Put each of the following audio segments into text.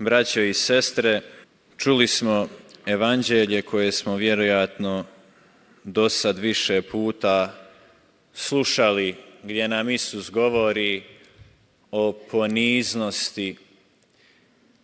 Braćo i sestre, čuli smo evanđelje koje smo vjerojatno do sad više puta slušali, gdje nam Isus govori o poniznosti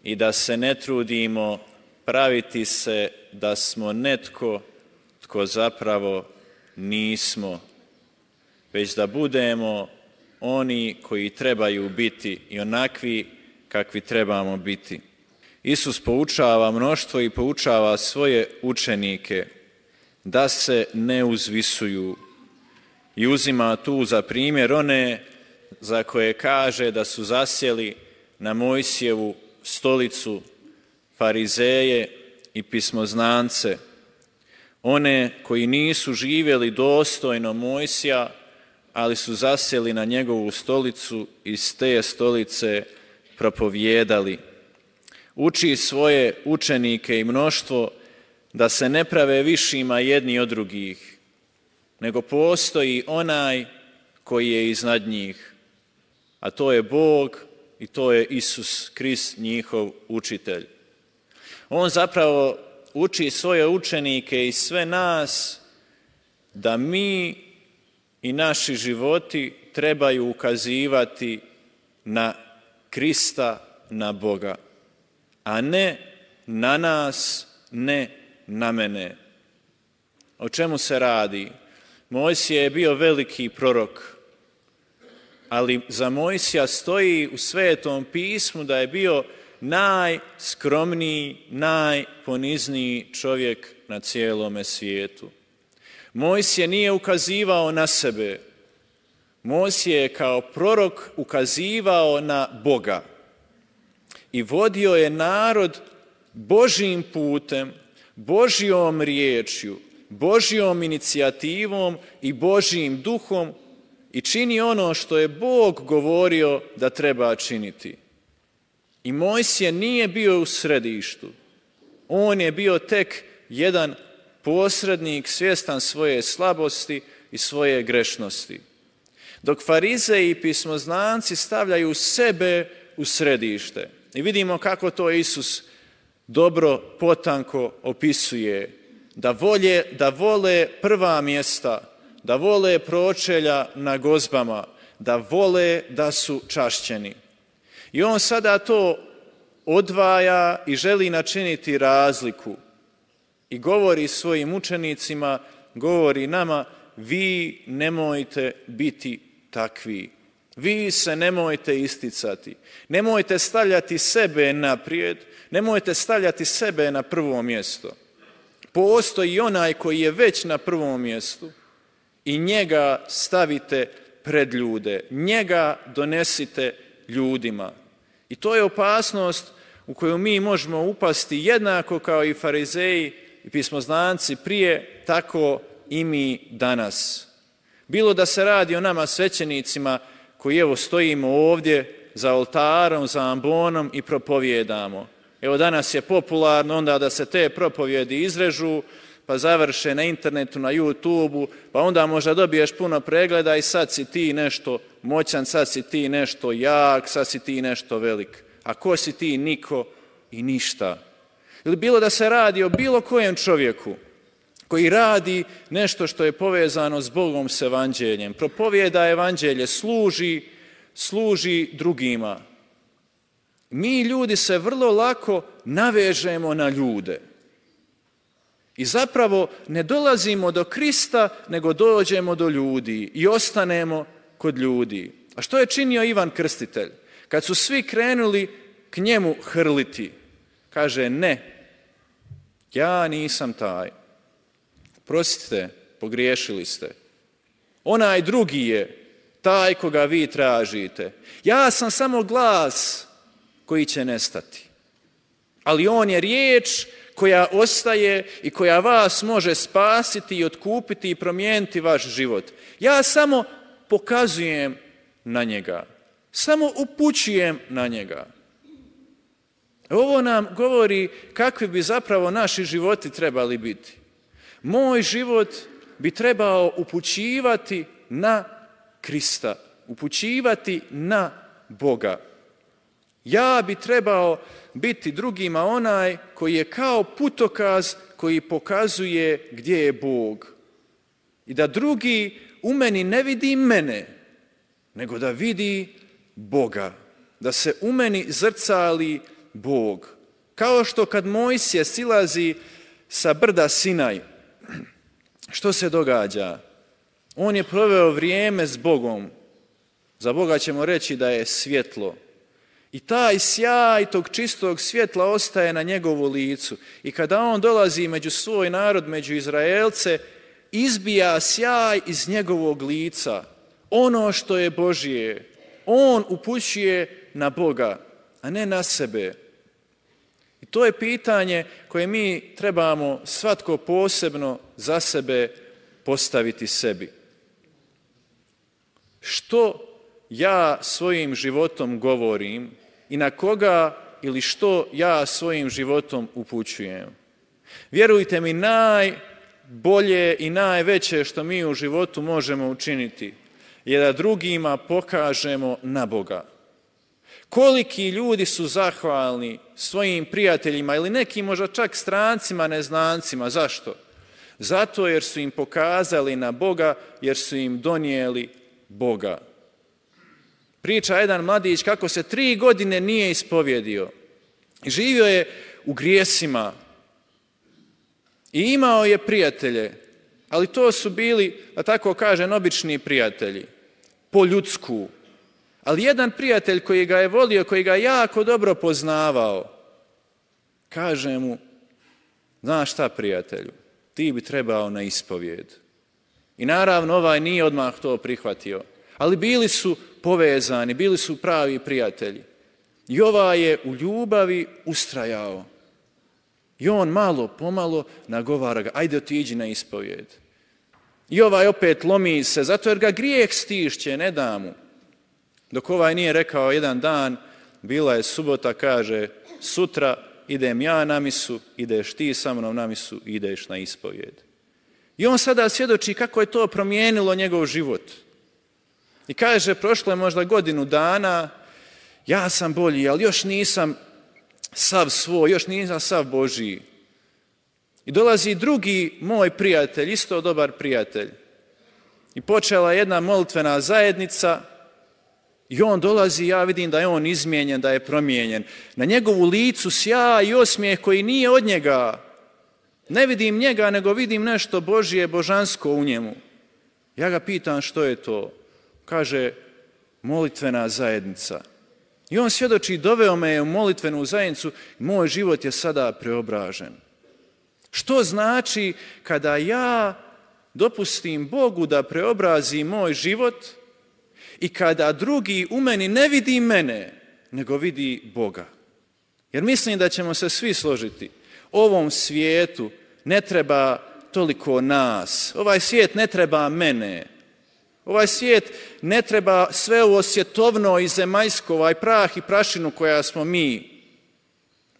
i da se ne trudimo praviti se da smo netko tko zapravo nismo, već da budemo oni koji trebaju biti i onakvi kakvi trebamo biti. Isus poučava mnoštvo i poučava svoje učenike da se ne uzvisuju i uzima tu za primjer one za koje kaže da su zasjeli na Mojsijevu stolicu farizeje i pismoznance, one koji nisu živjeli dostojno Mojsija, ali su zasjeli na njegovu stolicu i s te stolice propovijedali. Uči svoje učenike i mnoštvo da se ne prave višima jedni od drugih, nego postoji onaj koji je iznad njih, a to je Bog i to je Isus Krist, njihov učitelj. On zapravo uči svoje učenike i sve nas da mi i naši životi trebaju ukazivati na Krista, na Boga, a ne na nas, ne na mene. O čemu se radi? Mojsije je bio veliki prorok, ali za Mojsija stoji u Svetom pismu da je bio najskromniji, najponizniji čovjek na cijelome svijetu. Mojsije nije ukazivao na sebe. Mojsije je kao prorok ukazivao na Boga i vodio je narod Božjim putem, Božjom riječju, Božjom inicijativom i Božjim duhom i čini ono što je Bog govorio da treba činiti. I Mojsije nije bio u središtu. On je bio tek jedan posrednik svjestan svoje slabosti i svoje grešnosti. Dok farizeji i pismoznanci stavljaju sebe u središte. I vidimo kako to Isus dobro, potanko opisuje. Da vole prva mjesta, da vole pročelja na gozbama, da vole da su čašćeni. I on sada to odvaja i želi načiniti razliku. I govori svojim učenicima, govori nama, vi nemojte biti takvi. Vi se nemojte isticati. Nemojte stavljati sebe naprijed, nemojte stavljati sebe na prvo mjesto. Postoji onaj koji je već na prvom mjestu i njega stavite pred ljude, njega donesite ljudima. I to je opasnost u koju mi možemo upasti jednako kao i farizeji i pismoznanci prije, tako i mi danas. Bilo da se radi o nama svećenicima koji evo stojimo ovdje za oltarom, za ambonom i propovijedamo. Evo danas je popularno onda da se te propovjedi izrežu, pa završe na internetu, na YouTubeu, pa onda možda dobiješ puno pregleda i sad si ti nešto moćan, sad si ti nešto jak, sad si ti nešto velik. A ko si ti? Niko i ništa. Ili bilo da se radi o bilo kojem čovjeku koji radi nešto što je povezano s Bogom, s evanđeljem, propovijeda evanđelje, služi drugima. Mi ljudi se vrlo lako navežemo na ljude. I zapravo ne dolazimo do Krista, nego dođemo do ljudi i ostanemo kod ljudi. A što je činio Ivan Krstitelj? Kad su svi krenuli k njemu hrliti, kaže ne, ja nisam taj. Prostite, pogriješili ste. Onaj drugi je taj koga vi tražite. Ja sam samo glas koji će nestati. Ali on je riječ koja ostaje i koja vas može spasiti i otkupiti i promijeniti vaš život. Ja samo pokazujem na njega. Samo upućujem na njega. Ovo nam govori kakvi bi zapravo naši životi trebali biti. Moj život bi trebao upućivati na Krista, upućivati na Boga. Ja bi trebao biti drugima onaj koji je kao putokaz koji pokazuje gdje je Bog. I da drugi u meni ne vidi mene, nego da vidi Boga. Da se u meni zrcali Bog. Kao što kad Mojsije silazi sa brda Sinaj, što se događa? On je proveo vrijeme s Bogom. Za Boga ćemo reći da je svjetlo. I taj sjaj tog čistog svjetla ostaje na njegovu licu. I kada on dolazi među svoj narod, među Izraelce, izbija sjaj iz njegovog lica. Ono što je Božje. On upućuje na Boga, a ne na sebe. I to je pitanje koje mi trebamo svatko posebno za sebe postaviti sebi. Što ja svojim životom govorim i na koga ili što ja svojim životom upućujem? Vjerujte mi, najbolje i najveće što mi u životu možemo učiniti je da drugima pokažemo na Boga. Koliki ljudi su zahvalni svojim prijateljima ili nekim možda čak strancima, neznancima. Zašto? Zato jer su im pokazali na Boga, jer su im donijeli Boga. Priča jedan mladić kako se 3 godine nije ispovjedio. Živio je u grijesima i imao je prijatelje, ali to su bili, da tako kažem, obični prijatelji, po ljudsku. Ali jedan prijatelj koji ga je volio, koji ga jako dobro poznavao, kaže mu, znaš šta prijatelju, ti bi trebao na ispovjed. I naravno ovaj nije odmah to prihvatio, ali bili su povezani, bili su pravi prijatelji. I ovaj je u ljubavi ustrajao. I on malo pomalo nagovara ga, ajde otiđi na ispovjed. I ovaj opet lomi se, zato jer ga grijeh stišće, ne da mu. Dok ovaj nije rekao jedan dan, bila je subota, kaže, sutra idem ja na misu, ideš ti sa mnom na misu, ideš na ispovjed. I on sada svjedoči kako je to promijenilo njegov život. I kaže, prošlo je možda 1 godinu dana, ja sam bolji, ali još nisam sav svoj, još nisam sav Božji. I dolazi drugi moj prijatelj, isto dobar prijatelj. I počela je jedna molitvena zajednica i on dolazi, ja vidim da je on izmijenjen, da je promijenjen. Na njegovu licu sjaj i osmijeh koji nije od njega. Ne vidim njega, nego vidim nešto Božje, božansko u njemu. Ja ga pitam što je to. Kaže, molitvena zajednica. I on svjedoči, doveo me je u molitvenu zajednicu i moj život je sada preobražen. Što znači kada ja dopustim Bogu da preobrazi moj život i kada drugi u meni ne vidi mene, nego vidi Boga. Jer mislim da ćemo se svi složiti. Ovom svijetu ne treba toliko nas. Ovaj svijet ne treba mene. Ovaj svijet ne treba sve ovo svjetovno i zemaljsko, ovaj prah i prašinu koja smo mi.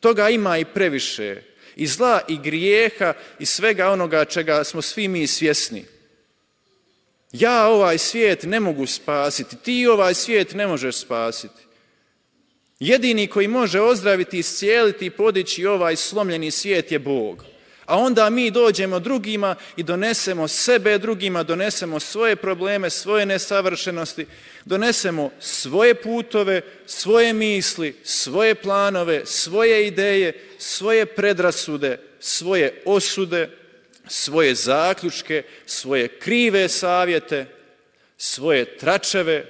Toga ima i previše. I zla i grijeha i svega onoga čega smo svi mi svjesni. Ja ovaj svijet ne mogu spasiti, ti ovaj svijet ne možeš spasiti. Jedini koji može ozdraviti, iscijeliti i podići ovaj slomljeni svijet je Bog. A onda mi dođemo drugima i donesemo sebe drugima, donesemo svoje probleme, svoje nesavršenosti, donesemo svoje putove, svoje misli, svoje planove, svoje ideje, svoje predrasude, svoje osude, svoje zaključke, svoje krive savjete, svoje tračeve,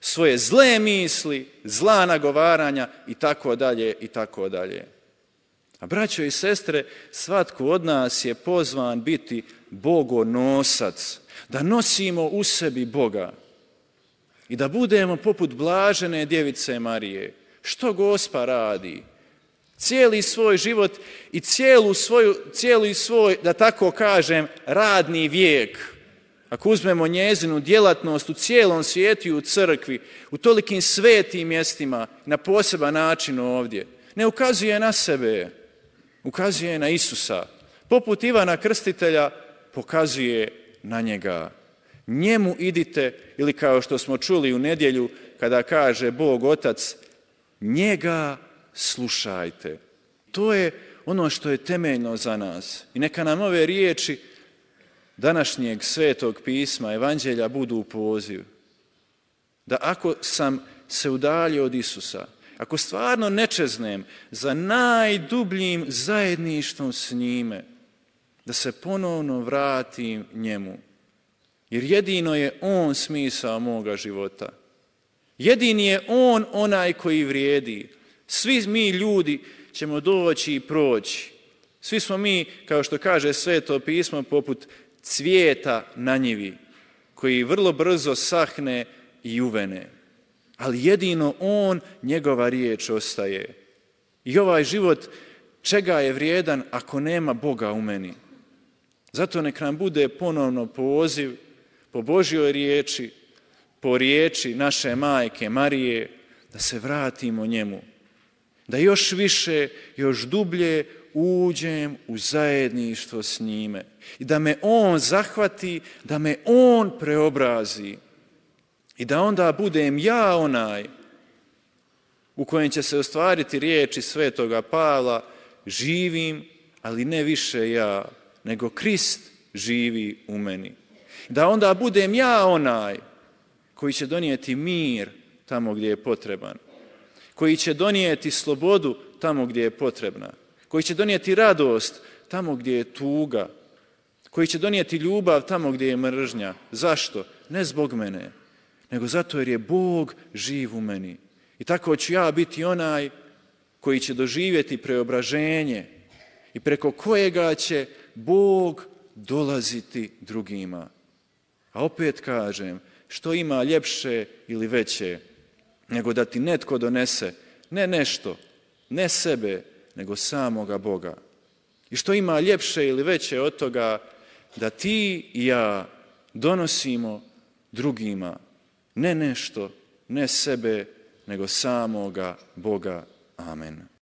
svoje zle misli, zla nagovaranja i tako dalje i tako dalje. A braćo i sestre, svatko od nas je pozvan biti bogonosac, da nosimo u sebi Boga i da budemo poput blažene djevice Marije. Što Gospa radi? Cijeli svoj život i cijeli svoj, da tako kažem, radni vijek. Ako uzmemo njezinu djelatnost u cijelom svijetu i u crkvi, u tolikim svetim mjestima, na poseban način ovdje, ne ukazuje na sebe, ukazuje na Isusa. Poput Ivana Krstitelja pokazuje na njega. Njemu idite, ili kao što smo čuli u nedjelju, kada kaže Bog Otac, njega slušajte. To je ono što je temeljno za nas. I neka nam ove riječi današnjeg Svetog pisma, Evanđelja budu poziv. Da ako sam se udaljio od Isusa, ako stvarno ne čeznem za najdubljim zajedništvom s njime, da se ponovno vratim njemu. Jer jedino je on smisao moga života. Jedini je on onaj koji vrijedi. Svi mi ljudi ćemo doći i proći. Svi smo mi, kao što kaže Sveto pismo, poput cvijeta na njivi, koji vrlo brzo sahne i uvene. Ali jedino on, njegova riječ ostaje. I ovaj život čega je vrijedan ako nema Boga u meni? Zato nek nam bude ponovno poziv po Božjoj riječi, po riječi naše majke Marije, da se vratimo njemu. Da još više, još dublje uđem u zajedništvo s njime. I da me on zahvati, da me on preobrazi. I da onda budem ja onaj u kojem će se ostvariti riječi Svetoga Pavla, živim, ali ne više ja, nego Krist živi u meni. Da onda budem ja onaj koji će donijeti mir tamo gdje je potreban, koji će donijeti slobodu tamo gdje je potrebna, koji će donijeti radost tamo gdje je tuga, koji će donijeti ljubav tamo gdje je mržnja. Zašto? Ne zbog mene, nego zato jer je Bog živ u meni. I tako ću ja biti onaj koji će doživjeti preobraženje i preko kojega će Bog dolaziti drugima. A opet kažem, što ima ljepše ili veće nego da ti netko donese ne nešto, ne sebe, nego samoga Boga. I što ima ljepše ili veće od toga da ti i ja donosimo drugima ne nešto, ne sebe, nego samoga Boga. Amen.